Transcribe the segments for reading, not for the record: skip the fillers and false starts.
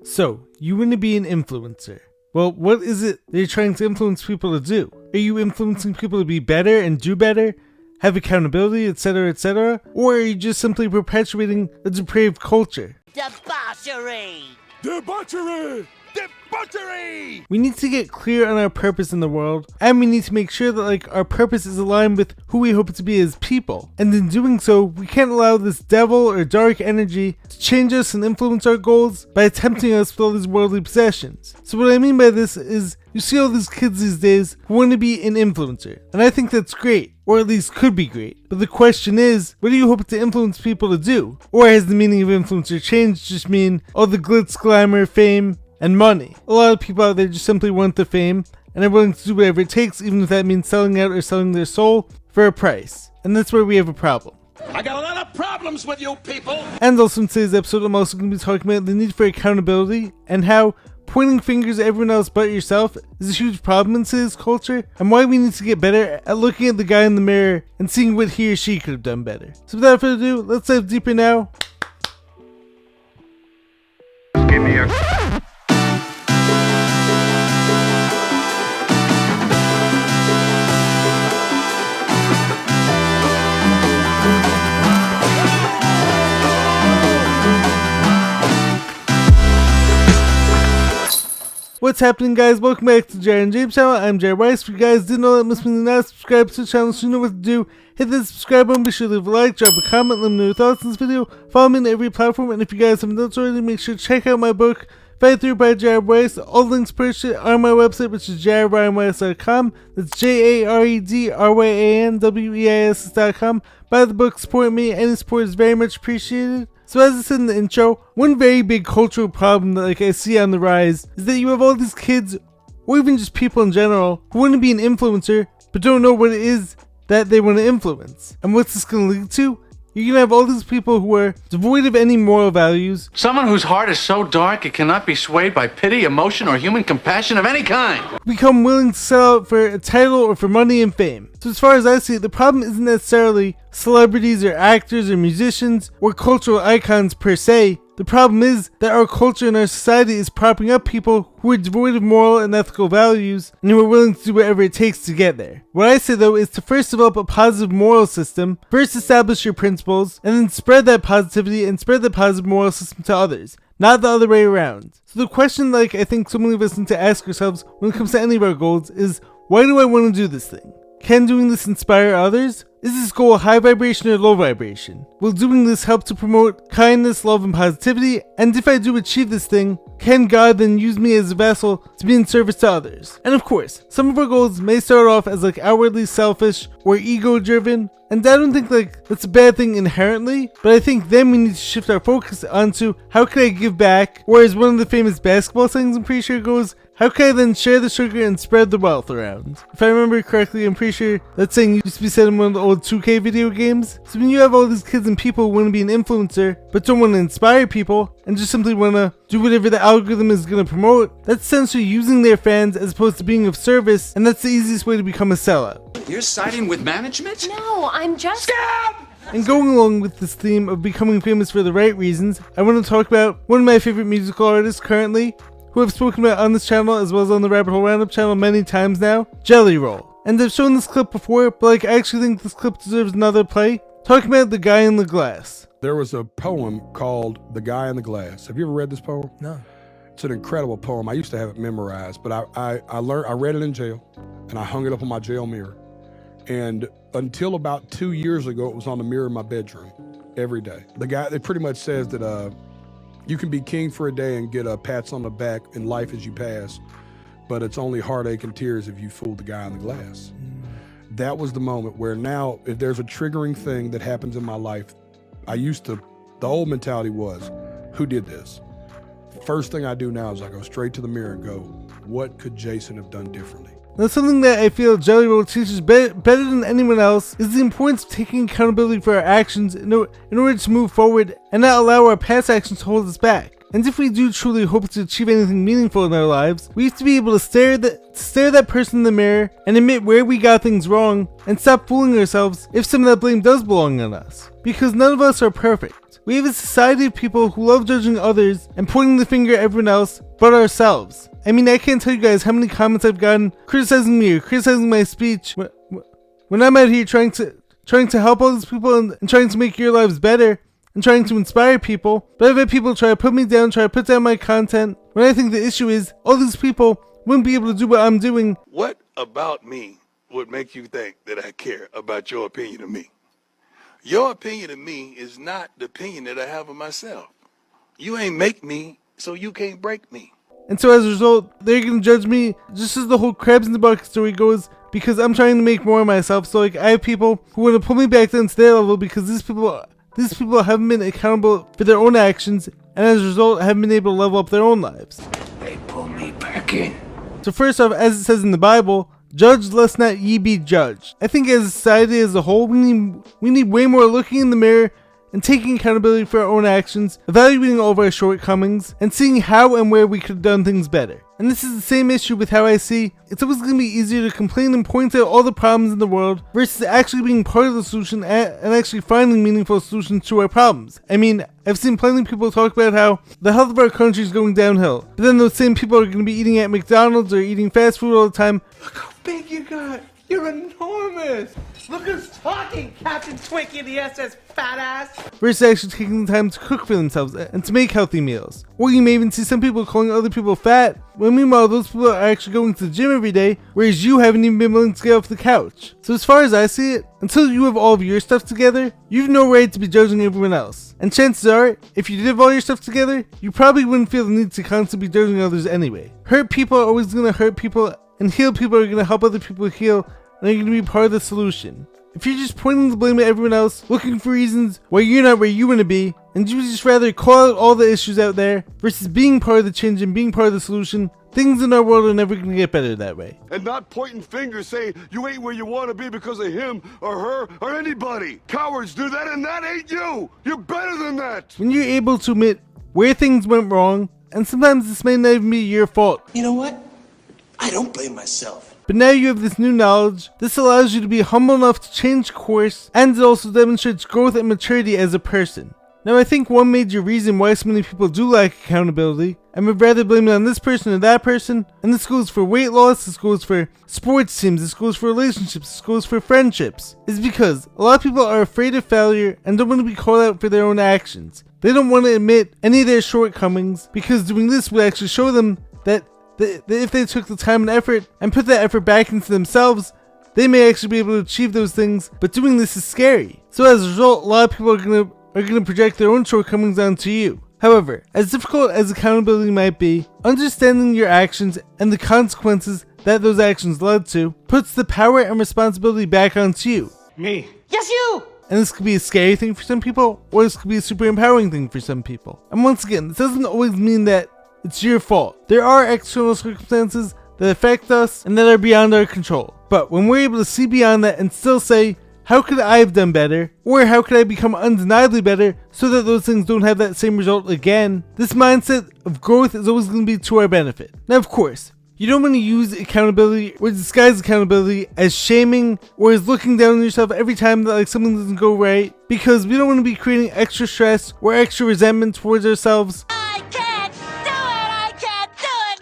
So, you want to be an influencer. Well, what is it that you're trying to influence people to do? Are you influencing people to be better and do better, have accountability, etc., etc.? Or are you just simply perpetuating a depraved culture? Debauchery! Debauchery! Debauchery! We need to get clear on our purpose in the world, and we need to make sure that our purpose is aligned with who we hope to be as people. And in doing so, we can't allow this devil or dark energy to change us and influence our goals by tempting us with all these worldly possessions. So what I mean by this is, you see all these kids these days who want to be an influencer, and I think that's great, or at least could be great. But the question is, what do you hope to influence people to do? Or has the meaning of influencer changed to just mean all the glitz, glamour, fame, and money? A lot of people out there just simply want the fame and are willing to do whatever it takes, even if that means selling out or selling their soul for a price. And that's where we have a problem. I got a lot of problems with you people! And also in today's episode, I'm also going to be talking about the need for accountability and how pointing fingers at everyone else but yourself is a huge problem in today's culture, and why we need to get better at looking at the guy in the mirror and seeing what he or she could have done better. So without further ado, let's dive deeper now. Give me a... What's happening, guys? Welcome back to Jared and James channel. I'm Jared Weiss. If you guys didn't know that, must mean not subscribe to the channel, so you know what to do. Hit the subscribe button, be sure to leave a like, drop a comment, let me know your thoughts on this video. Follow me on every platform, and if you guys haven't done so already, make sure to check out my book, Fight Through by Jared Weiss. All links purchased are on my website, which is jaredryanweiss.com. That's JAREDRYANWEIS.com. Buy the book, support me. Any support is very much appreciated. So as I said in the intro, one very big cultural problem that I see on the rise is that you have all these kids, or even just people in general, who want to be an influencer, but don't know what it is that they want to influence. And what's this going to lead to? You're going to have all these people who are devoid of any moral values. Someone whose heart is so dark it cannot be swayed by pity, emotion, or human compassion of any kind. Become willing to sell out for a title or for money and fame. So as far as I see it, the problem isn't necessarily celebrities or actors or musicians or cultural icons per se. The problem is that our culture and our society is propping up people who are devoid of moral and ethical values and who are willing to do whatever it takes to get there. What I say though is to first develop a positive moral system, first establish your principles, and then spread that positivity and spread the positive moral system to others, not the other way around. So the question I think so many of us need to ask ourselves when it comes to any of our goals is, why do I want to do this thing? Can doing this inspire others? Is this goal high vibration or low vibration? Will doing this help to promote kindness, love, and positivity? And if I do achieve this thing, can God then use me as a vessel to be in service to others? And of course, some of our goals may start off as outwardly selfish or ego-driven, and I don't think that's a bad thing inherently, but I think then we need to shift our focus onto how can I give back, or as one of the famous basketball sayings I'm pretty sure goes, how can I then share the sugar and spread the wealth around? If I remember correctly, I'm pretty sure that saying used to be said in one of the old 2K video games. So when you have all these kids and people who want to be an influencer, but don't want to inspire people, and just simply want to do whatever the algorithm is going to promote, that's essentially using their fans as opposed to being of service, and that's the easiest way to become a sellout. You're siding with management? No, I'm just... Scab! And going along with this theme of becoming famous for the right reasons, I want to talk about one of my favorite musical artists currently, who I've spoken about on this channel as well as on the Rabbit Hole Roundup channel many times now, Jelly Roll. And I've shown this clip before, but I actually think this clip deserves another play, talking about the guy in the glass. There was a poem called The Guy in the Glass. Have you ever read this poem? No. It's an incredible poem. I used to have it memorized, but I read it in jail, and I hung it up on my jail mirror. And until about 2 years ago, it was on the mirror in my bedroom every day. The guy, it pretty much says that you can be king for a day and get pats on the back in life as you pass, but it's only heartache and tears if you fool the guy in the glass. That was the moment where now, if there's a triggering thing that happens in my life, the old mentality was, who did this? First thing I do now is I go straight to the mirror and go, what could Jason have done differently? Now, something that I feel Jelly Roll teaches better than anyone else is the importance of taking accountability for our actions in order to move forward and not allow our past actions to hold us back. And if we do truly hope to achieve anything meaningful in our lives, we have to be able to stare that person in the mirror and admit where we got things wrong and stop fooling ourselves if some of that blame does belong on us. Because none of us are perfect. We have a society of people who love judging others and pointing the finger at everyone else but ourselves. I mean, I can't tell you guys how many comments I've gotten criticizing me or criticizing my speech when I'm out here trying to help all these people and trying to make your lives better and trying to inspire people. But I've had people try to put me down, try to put down my content, when I think the issue is all these people wouldn't be able to do what I'm doing. What about me would make you think that I care about your opinion of me? Your opinion of me is not the opinion that I have of myself. You ain't make me, so you can't break me. And so as a result, they're going to judge me just as the whole crabs in the bucket story goes, because I'm trying to make more of myself. So like, I have people who want to pull me back down to their level because these people haven't been accountable for their own actions, and as a result haven't been able to level up their own lives. They pull me back in. So first off, as it says in the Bible, judge lest not ye be judged. I think as a society as a whole, we need way more looking in the mirror and taking accountability for our own actions, evaluating all of our shortcomings, and seeing how and where we could have done things better. And this is the same issue with how I see it's always going to be easier to complain and point out all the problems in the world versus actually being part of the solution and actually finding meaningful solutions to our problems. I mean, I've seen plenty of people talk about how the health of our country is going downhill, but then those same people are going to be eating at McDonald's or eating fast food all the time. Look how big you got. You're enormous. Look who's talking, Captain Twinkie of the SS Fat Ass. Versus actually taking the time to cook for themselves and to make healthy meals. Or you may even see some people calling other people fat, when meanwhile those people are actually going to the gym every day, whereas you haven't even been willing to get off the couch. So as far as I see it, until you have all of your stuff together, you have no right to be judging everyone else. And chances are, if you did have all your stuff together, you probably wouldn't feel the need to constantly be judging others anyway. Hurt people are always going to hurt people, and heal people are going to help other people heal, and are going to be part of the solution. If you're just pointing the blame at everyone else, looking for reasons why you're not where you want to be, and you would just rather call out all the issues out there versus being part of the change and being part of the solution, things in our world are never going to get better that way. And not pointing fingers saying you ain't where you want to be because of him or her or anybody. Cowards do that, and that ain't you. You're better than that. When you're able to admit where things went wrong, and sometimes this may not even be your fault. You know what? I don't blame myself. But now you have this new knowledge. This allows you to be humble enough to change course, and it also demonstrates growth and maturity as a person. Now I think one major reason why so many people do lack accountability, and would rather blame it on this person or that person, and this goes for weight loss, this goes for sports teams, this goes for relationships, this goes for friendships, is because a lot of people are afraid of failure and don't want to be called out for their own actions. They don't want to admit any of their shortcomings, because doing this would actually show them that if they took the time and effort and put that effort back into themselves, they may actually be able to achieve those things, but doing this is scary. So as a result, a lot of people are gonna project their own shortcomings onto you. However, as difficult as accountability might be, understanding your actions and the consequences that those actions led to puts the power and responsibility back onto you. Me. Yes, you! And this could be a scary thing for some people, or this could be a super empowering thing for some people. And once again, this doesn't always mean that it's your fault. There are external circumstances that affect us and that are beyond our control. But when we're able to see beyond that and still say, how could I have done better? Or how could I become undeniably better so that those things don't have that same result again? This mindset of growth is always going to be to our benefit. Now, of course, you don't want to use accountability or disguise accountability as shaming or as looking down on yourself every time that something doesn't go right, because we don't want to be creating extra stress or extra resentment towards ourselves.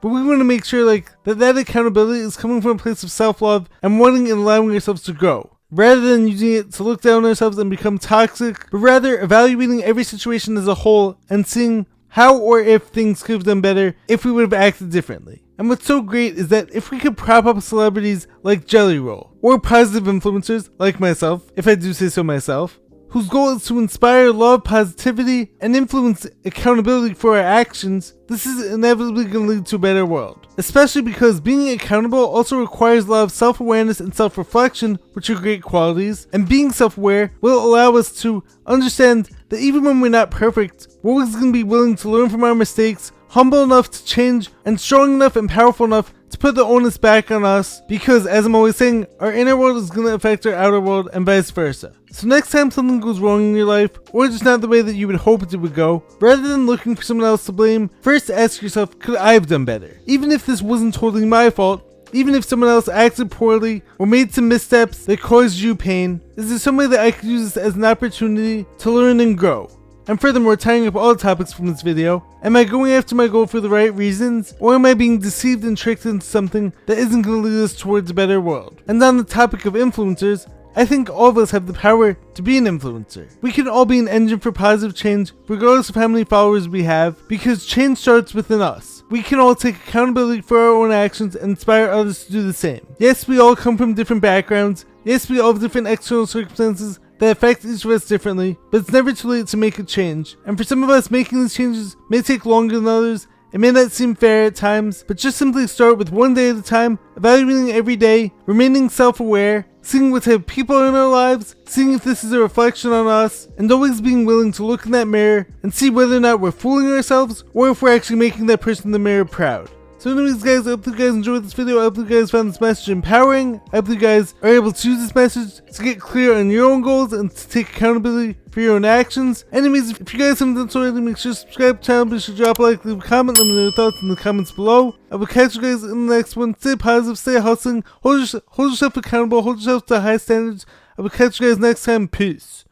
But we want to make sure that accountability is coming from a place of self-love and wanting and allowing ourselves to grow, rather than using it to look down on ourselves and become toxic, but rather evaluating every situation as a whole and seeing how or if things could have done better if we would have acted differently. And what's so great is that if we could prop up celebrities like Jelly Roll, or positive influencers like myself, if I do say so myself, whose goal is to inspire love, positivity, and influence accountability for our actions, this is inevitably going to lead to a better world. Especially because being accountable also requires a lot of self-awareness and self-reflection, which are great qualities, and being self-aware will allow us to understand that even when we're not perfect, we're always going to be willing to learn from our mistakes, humble enough to change, and strong enough and powerful enough to put the onus back on us, because as I'm always saying, our inner world is going to affect our outer world and vice versa. So next time something goes wrong in your life, or just not the way that you would hope it would go, rather than looking for someone else to blame, first ask yourself, could I have done better? Even if this wasn't totally my fault, even if someone else acted poorly or made some missteps that caused you pain, is there some way that I could use this as an opportunity to learn and grow? And furthermore, tying up all the topics from this video, am I going after my goal for the right reasons, or am I being deceived and tricked into something that isn't going to lead us towards a better world? And on the topic of influencers, I think all of us have the power to be an influencer. We can all be an engine for positive change, regardless of how many followers we have, because change starts within us. We can all take accountability for our own actions and inspire others to do the same. Yes, we all come from different backgrounds. Yes, we all have different external circumstances that affect each of us differently, but it's never too late to make a change. And for some of us, making these changes may take longer than others. It may not seem fair at times, but just simply start with one day at a time, evaluating every day, remaining self-aware, seeing what type of people are in our lives, seeing if this is a reflection on us, and always being willing to look in that mirror and see whether or not we're fooling ourselves or if we're actually making that person in the mirror proud. So anyways guys, I hope you guys enjoyed this video. I hope you guys found this message empowering. I hope you guys are able to use this message to get clear on your own goals and to take accountability for your own actions. Anyways, if you guys haven't done so already, make sure to subscribe to the channel, be sure to drop a like, leave a comment, let me know your thoughts in the comments below. I will catch you guys in the next one. Stay positive, stay hustling, hold yourself accountable, hold yourself to high standards. I will catch you guys next time. Peace.